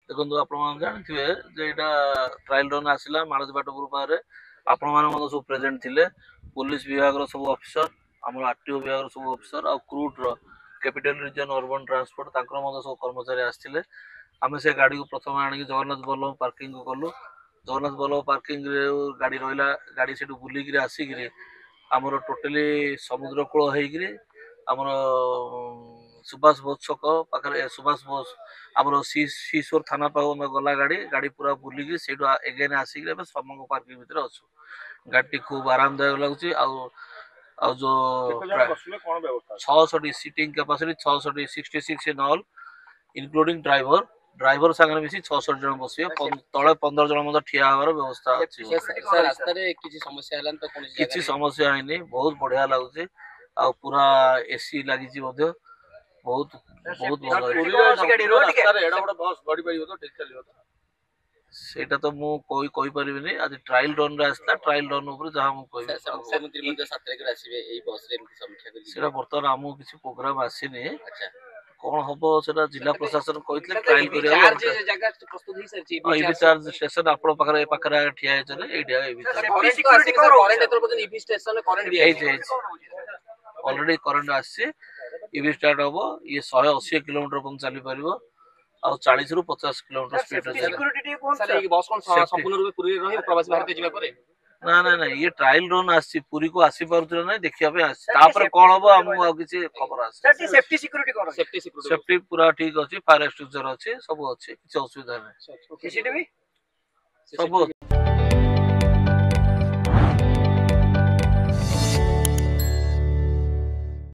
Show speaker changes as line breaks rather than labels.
देखो आप जानते ट्रायल रन आसला मालजबाट ग्रुप पाखे आपण मैंने सब प्रेजेंट थे पुलिस विभाग सब ऑफिसर आम आरटीओ विभाग सब ऑफिसर आ क्रूट कैपिटल रीजन अर्बन ट्रांसपोर्ट सब कर्मचारी आसते आम से गाड़ी को प्रथम आणिक जगन्नाथ बल्लभ पार्किंग को कलु जगन्नाथ बल्लभ पार्किंग गाड़ी रहा गाड़ी से बुलिक आसिक आमर टोटाली समुद्र कूल होकर आमर सुभाष बोस छक पाखे सुभाष बोस आमर सीसोर थाना पाख गला गाड़ी गाड़ी पूरा बुलिक से एगेन आसिक समूह पार्किंग भितर अच्छु गाड़ी खूब आरामदायक लगुच जो 600 seating capacity 666 in all including driver driver सागर मिसी 600 जन बस तले 15 जन ठिया हमार व्यवस्था अच्छी किसी समस्या है बहुत बढ़िया लगुच आ पूरा एसी लगी बहुत बहुत सेटा तो मु कोई कोई परिबिनी आज ट्रायल रन रे आसला ट्रायल रन ऊपर जहां मु कोइ
मुख्यमंत्री मध्ये सातरे के आसीबे एई बस रे समीक्षा करी
सेटा बर्तमान हमु किछि प्रोग्राम आसीनी कोन हबो सेटा जिला प्रशासन कहितले ट्रायल करिया
चार्ज जगह प्रस्तुत ही सरची
ईवी चार्ज स्टेशन आपण पाखरे पाखरा ठिया हेचले एडिया ईवी
चार्ज सिक्योरिटी करंट एतर पदन ईवी स्टेशन करंट दिया
है ऑलरेडी करंट आसी ईवी स्टार्ट हबो ये 180 किलोमीटर पन चली परिबो आ 40 रु 50 किलोमीटर स्पीड रे
सिक्योरिटी कोन सर ये बस कोन संपूर्ण रूप पुरी रही प्रवासी भारतीय जीवा करे
ना ना ना ये ट्रायल रन आसी पुरी को आसी परथि नै देखिया पे आसी तापर कोन हबो हम आ किछि खबर आसी
सर सेफ्टी सिक्योरिटी करो
सेफ्टी पूरा ठीक अछि फायर एक्सटिंग्विशर अछि सब अछि किछि असुविधा नै
सीसीटीवी
सब